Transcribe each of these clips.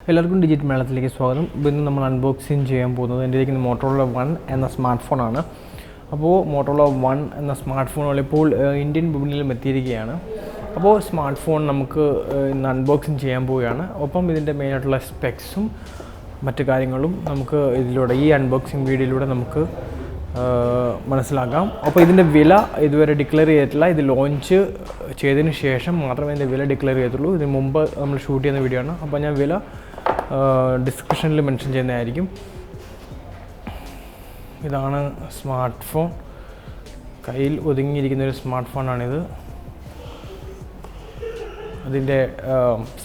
എല്ലാവർക്കും ഡിജിറ്റൽ മലയാളത്തിലേക്ക് സ്വാഗതം. ഇന്ന് നമ്മൾ അൺബോക്സിങ് ചെയ്യാൻ പോകുന്നത് എൻ്റെ ഇരിക്കുന്ന മോട്ടോറോള വൺ എന്ന സ്മാർട്ട് ഫോണാണ്. അപ്പോൾ മോട്ടോറോള വൺ എന്ന സ്മാർട്ട് ഫോണുകൾ ഇപ്പോൾ ഇന്ത്യൻ വിപണിയിലും എത്തിയിരിക്കുകയാണ്. അപ്പോൾ സ്മാർട്ട് ഫോൺ നമുക്ക് ഇന്ന് അൺബോക്സിങ് ചെയ്യാൻ പോവുകയാണ്. ഒപ്പം ഇതിൻ്റെ മെയിനായിട്ടുള്ള സ്പെക്സും മറ്റു കാര്യങ്ങളും നമുക്ക് ഇതിലൂടെ ഈ അൺബോക്സിങ് വീഡിയോയിലൂടെ നമുക്ക് മനസ്സിലാക്കാം. അപ്പോൾ ഇതിൻ്റെ വില ഇതുവരെ ഡിക്ലെയർ ചെയ്തിട്ടില്ല. ഇത് ലോഞ്ച് ചെയ്തതിന് ശേഷം മാത്രമേ ഇതിൻ്റെ വില ഡിക്ലെയർ ചെയ്തിട്ടുള്ളൂ. ഇതിന് മുമ്പ് നമ്മൾ ഷൂട്ട് ചെയ്യുന്ന വീഡിയോ ആണ്. അപ്പോൾ ഞാൻ വില ഡിസ്ക്രിപ്ഷനിൽ മെൻഷൻ ചെയ്യുന്നതായിരിക്കും. ഇതാണ് സ്മാർട്ട് ഫോൺ. കയ്യിൽ ഒതുങ്ങിയിരിക്കുന്നൊരു സ്മാർട്ട് ഫോണാണിത്. അതിൻ്റെ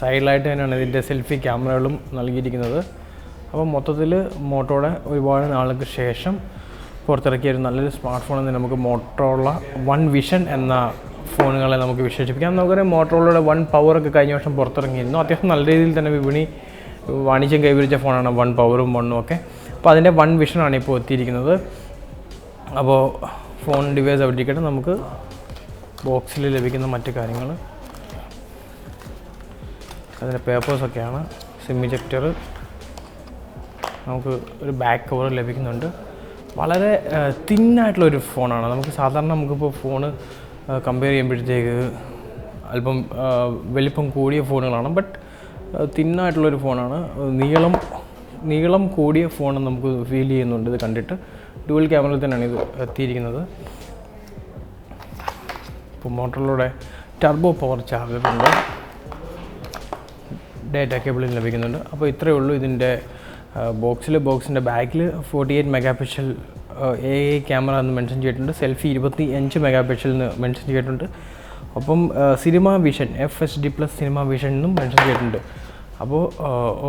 സൈഡിലായിട്ട് തന്നെയാണ് ഇതിൻ്റെ സെൽഫി ക്യാമറകളും നൽകിയിരിക്കുന്നത്. അപ്പോൾ മൊത്തത്തിൽ മോട്ടോയുടെ ഒരുപാട് നാളുകൾക്ക് ശേഷം പുറത്തിറക്കിയ ഒരു നല്ലൊരു സ്മാർട്ട് ഫോൺ എന്ന് നമുക്ക് മോട്ടോറോള വൺ വിഷൻ എന്ന ഫോണുകളെ നമുക്ക് വിശേഷിപ്പിക്കാം. നമുക്കറിയാം മോട്ടോറോളയുടെ വൺ പവറൊക്കെ കഴിഞ്ഞ വർഷം പുറത്തിറങ്ങിയിരുന്നു. അത്യാവശ്യം നല്ല രീതിയിൽ തന്നെ വിപണി വാണിജ്യം കൈവരിച്ച ഫോണാണ് വൺ പവറും വണ്ണും ഒക്കെ. അപ്പോൾ അതിൻ്റെ വൺ വിഷനാണ് ഇപ്പോൾ എത്തിയിരിക്കുന്നത്. അപ്പോൾ ഫോൺ ഡിവൈസ് അവിടെ ഇരിക്കട്ടെ. നമുക്ക് ബോക്സിൽ ലഭിക്കുന്ന മറ്റു കാര്യങ്ങൾ, അതിൻ്റെ പേപ്പേഴ്സൊക്കെയാണ്. സിം ഇജക്ടർ, നമുക്ക് ഒരു ബാക്ക് കവർ ലഭിക്കുന്നുണ്ട്. വളരെ തിന്നായിട്ടുള്ളൊരു ഫോണാണ്. നമുക്കിപ്പോൾ ഫോണ് കമ്പയർ ചെയ്യുമ്പോഴത്തേക്ക് അല്പം വലിപ്പം കൂടിയ ഫോണുകളാണ്. ബട്ട് തിന്നായിട്ടുള്ളൊരു ഫോണാണ്. നീളം കൂടിയ ഫോൺ നമുക്ക് ഫീൽ ചെയ്യുന്നുണ്ട് ഇത് കണ്ടിട്ട്. ഡുവൽ ക്യാമറയിൽ തന്നെയാണ് ഇത് എത്തിയിരിക്കുന്നത്. ഇപ്പോൾ മോട്ടോറോളയുടെ ടർബോ പവർ ചാർജറുണ്ട്. ഡേറ്റ കേബിളിൽ ലഭിക്കുന്നുണ്ട്. അപ്പോൾ ഇത്രയേ ഉള്ളൂ ഇതിൻ്റെ ബോക്സിൻ്റെ ബാക്കിൽ 48 മെഗാ പിക്സൽ AI ക്യാമറ എന്ന് മെൻഷൻ ചെയ്തിട്ടുണ്ട്. സെൽഫി 25 മെഗാ പിക്സൽ എന്ന് മെൻഷൻ ചെയ്തിട്ടുണ്ട്. ഒപ്പം cinema vision FHD+ cinema vision എന്നും മെൻഷൻ ചെയ്തിട്ടുണ്ട്. അപ്പോൾ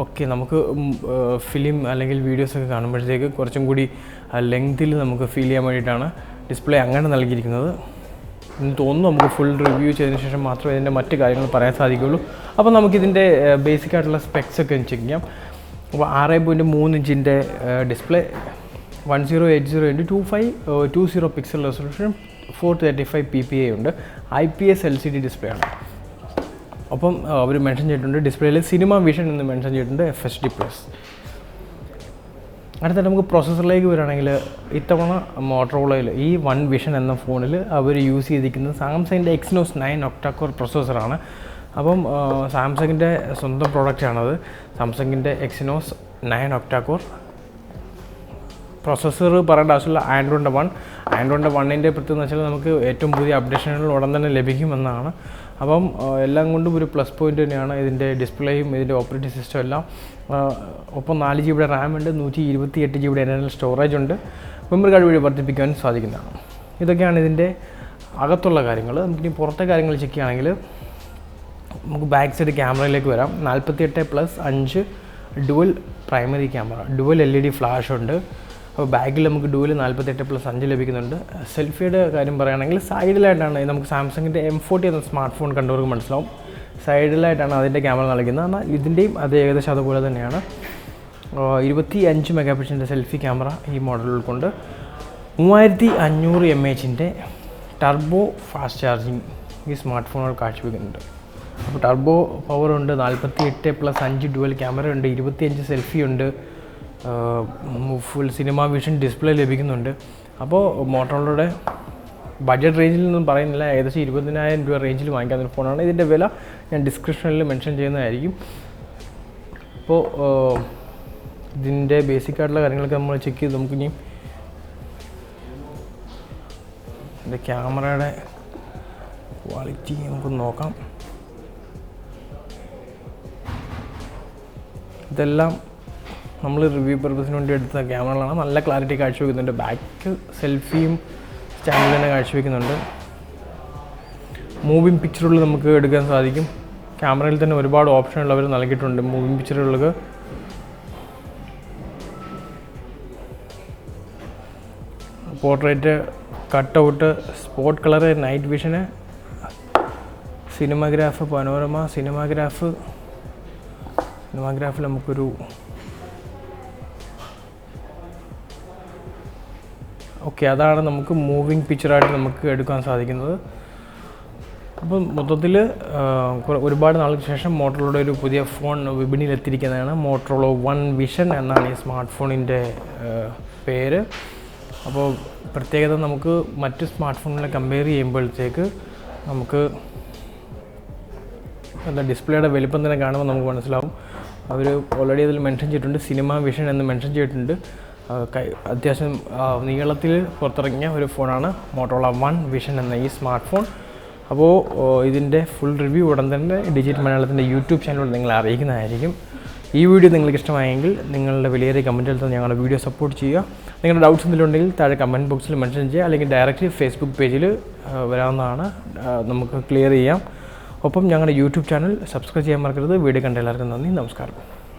ഓക്കെ, നമുക്ക് ഫിലിം അല്ലെങ്കിൽ വീഡിയോസൊക്കെ കാണുമ്പോഴത്തേക്ക് കുറച്ചും കൂടി ലെങ്തിൽ നമുക്ക് ഫീൽ ചെയ്യാൻ വേണ്ടിയിട്ടാണ് ഡിസ്പ്ലേ അങ്ങനെ നൽകിയിരിക്കുന്നത് എന്ന് തോന്നുന്നു. നമുക്ക് ഫുൾ റിവ്യൂ ചെയ്തതിന് ശേഷം മാത്രമേ ഇതിൻ്റെ മറ്റ് കാര്യങ്ങൾ പറയാൻ സാധിക്കുകയുള്ളൂ. അപ്പോൾ നമുക്കിതിൻ്റെ ബേസിക്കായിട്ടുള്ള സ്പെക്സൊക്കെ ചെക്ക് ചെയ്യാം. അപ്പോൾ 6.3 ഇഞ്ചിൻ്റെ display, 1080x2520 pixel resolution, 435 PPI ഉണ്ട്. IPS LCD ഡിസ്പ്ലേ ആണ്. ഒപ്പം അവർ മെൻഷൻ ചെയ്തിട്ടുണ്ട് ഡിസ്പ്ലേയിൽ സിനിമ വിഷൻ എന്ന് മെൻഷൻ ചെയ്തിട്ടുണ്ട്, FHD+. അടുത്തിട്ട് നമുക്ക് പ്രോസസ്സറിലേക്ക് വരികയാണെങ്കിൽ ഇത്തവണ മോട്ടോറോളയിൽ ഈ വൺ വിഷൻ എന്ന ഫോണിൽ അവർ യൂസ് ചെയ്തിരിക്കുന്നത് സാംസങ്ങിൻ്റെ Exynos 9 ഒക്ടാ-കോർ പ്രോസസ്സറാണ്. അപ്പം സാംസങ്ങിൻ്റെ സ്വന്തം പ്രോഡക്റ്റാണത്. സാംസങ്ങിൻ്റെ Exynos 9 ഒക്ടാ-കോർ പ്രോസസ്സർ പറയേണ്ട ആവശ്യമില്ല. ആൻഡ്രോയിഡിൻ്റെ 1ൻ്റെ പ്രത്യേകത എന്ന് വെച്ചാൽ നമുക്ക് ഏറ്റവും പുതിയ അപ്ഡേഷനുകൾ ഉടൻ തന്നെ ലഭിക്കുമെന്നാണ്. അപ്പം എല്ലാം കൊണ്ടും ഒരു പ്ലസ് പോയിൻ്റ് തന്നെയാണ് ഇതിൻ്റെ ഡിസ്പ്ലേയും ഇതിൻ്റെ ഓപ്പറേറ്റിംഗ് സിസ്റ്റം എല്ലാം. ഒപ്പം 4 GB റാം ഉണ്ട്, 128 GB internal സ്റ്റോറേജ് ഉണ്ട്. മെമ്മറി കാർഡ് വഴി വർദ്ധിപ്പിക്കാൻ സാധിക്കുന്നതാണ്. ഇതൊക്കെയാണ് ഇതിൻ്റെ അകത്തുള്ള കാര്യങ്ങൾ. നമുക്കിനി പുറത്തെ കാര്യങ്ങൾ ചെക്ക് ചെയ്യുകയാണെങ്കിൽ നമുക്ക് ബാക്ക് സൈഡ് ക്യാമറയിലേക്ക് വരാം. 48+5 dual primary camera, dual LED flash ഉണ്ട്. അപ്പോൾ ബാക്കിൽ നമുക്ക് ഡുവൽ 48+5 ലഭിക്കുന്നുണ്ട്. സെൽഫിയുടെ കാര്യം പറയുകയാണെങ്കിൽ സൈഡിലായിട്ടാണ് നമുക്ക് സാംസങ്ങിൻ്റെ M40 എന്ന സ്മാർട്ട് ഫോൺ കണ്ടവർക്ക് മനസ്സിലാവും. സൈഡിലായിട്ടാണ് അതിൻ്റെ ക്യാമറ നൽകുന്നത്. എന്നാൽ ഇതിൻ്റെയും അത് ഏകദേശം അതുപോലെ തന്നെയാണ്. 25 മെഗാ പിക്സലിൻ്റെ സെൽഫി ക്യാമറ ഈ മോഡലുകൾ കൊണ്ട് 3500 mAh ടർബോ ഫാസ്റ്റ് ചാർജിങ് ഈ സ്മാർട്ട് ഫോണുകൾ കാഴ്ചവെക്കുന്നുണ്ട്. അപ്പോൾ ടർബോ പവറുണ്ട്, 48+5 ഡുവൽ ക്യാമറ ഉണ്ട്, 25 സെൽഫി ഉണ്ട്, ഫുൾ സിനിമ വിഷൻ ഡിസ്പ്ലേ ലഭിക്കുന്നുണ്ട്. അപ്പോൾ മോട്ടോറോളയുടെ ബഡ്ജറ്റ് റേഞ്ചിൽ നിന്നും പറയുന്നില്ല, ഏകദേശം 20,000 രൂപ റേഞ്ചിൽ വാങ്ങിക്കാവുന്ന ഫോണാണ്. ഇതിൻ്റെ വില ഞാൻ ഡിസ്ക്രിപ്ഷനിൽ മെൻഷൻ ചെയ്യുന്നതായിരിക്കും. അപ്പോൾ ഇതിൻ്റെ ബേസിക്കായിട്ടുള്ള കാര്യങ്ങളൊക്കെ നമ്മൾ ചെക്ക് ചെയ്ത് നമുക്കിനി ഇതിൻ്റെ ക്യാമറയുടെ ക്വാളിറ്റി നമുക്ക് നോക്കാം. ഇതെല്ലാം നമ്മൾ റിവ്യൂ പർപ്പസിന് വേണ്ടി എടുത്ത ക്യാമറകളാണ്. നല്ല ക്ലാരിറ്റി കാഴ്ചവെക്കുന്നുണ്ട്. ബാക്ക് സെൽഫിയും സ്റ്റാൻഡിൽ തന്നെ കാഴ്ചവെക്കുന്നുണ്ട്. മൂവിങ് പിക്ചറുകൾ നമുക്ക് എടുക്കാൻ സാധിക്കും. ക്യാമറയിൽ തന്നെ ഒരുപാട് ഓപ്ഷനുകൾ അവർ നൽകിയിട്ടുണ്ട് മൂവിങ് പിക്ചറുകൾക്ക്. Portrait, cut out, spot colour, night vision, cinemagraph, panorama, സിനിമാഗ്രാഫിൽ നമുക്കൊരു ഓക്കെ, അതാണ് നമുക്ക് മൂവിങ് പിക്ചറായിട്ട് നമുക്ക് എടുക്കാൻ സാധിക്കുന്നത്. അപ്പോൾ മൊത്തത്തിൽ ഒരുപാട് നാൾക്ക് ശേഷം മോട്ടോറോളയുടെ ഒരു പുതിയ ഫോൺ വിപണിയിൽ എത്തിയിരിക്കുന്നതാണ്. മോട്ടോറോള വൺ വിഷൻ എന്നാണ് ഈ സ്മാർട്ട് ഫോണിൻ്റെ പേര്. അപ്പോൾ പ്രത്യേകത നമുക്ക് മറ്റ് സ്മാർട്ട് ഫോണുകളെ കമ്പയർ ചെയ്യുമ്പോഴത്തേക്ക് നമുക്ക് എന്താ ഡിസ്പ്ലേയുടെ വലിപ്പം തന്നെ കാണുമ്പോൾ നമുക്ക് മനസ്സിലാവും. അവർ ഓൾറെഡി അതിൽ മെൻഷൻ ചെയ്തിട്ടുണ്ട്, സിനിമ വിഷൻ എന്ന് മെൻഷൻ ചെയ്തിട്ടുണ്ട്. അത്യാവശ്യം നീളത്തിൽ പുറത്തിറങ്ങിയ ഒരു ഫോണാണ് മോട്ടോറോള വൺ വിഷൻ എന്ന ഈ സ്മാർട്ട് ഫോൺ. അപ്പോൾ ഇതിൻ്റെ ഫുൾ റിവ്യൂ ഉടൻ തന്നെ ഡിജിറ്റൽ മലയാളത്തിൻ്റെ യൂട്യൂബ് ചാനലിൽ നിങ്ങൾ അറിയിക്കുന്നതായിരിക്കും. ഈ വീഡിയോ നിങ്ങൾക്ക് ഇഷ്ടമായെങ്കിൽ നിങ്ങളുടെ വിലയേറിയ കമൻറ്റുകൾ തന്നെ ഞങ്ങളുടെ വീഡിയോ സപ്പോർട്ട് ചെയ്യുക. നിങ്ങളുടെ ഡൗട്ട്സ് എന്തെങ്കിലും ഉണ്ടെങ്കിൽ താഴെ കമൻറ്റ് ബോക്സിൽ മെൻഷൻ ചെയ്യുക, അല്ലെങ്കിൽ ഡയറക്റ്റ് ഫേസ്ബുക്ക് പേജിൽ വരാവുന്നതാണ്, നമുക്ക് ക്ലിയർ ചെയ്യാം. ഒപ്പം ഞങ്ങളുടെ യൂട്യൂബ് ചാനൽ സബ്സ്ക്രൈബ് ചെയ്യാൻ മറക്കരുത്. വീഡിയോ കണ്ട എല്ലാവർക്കും നന്ദി, നമസ്കാരം.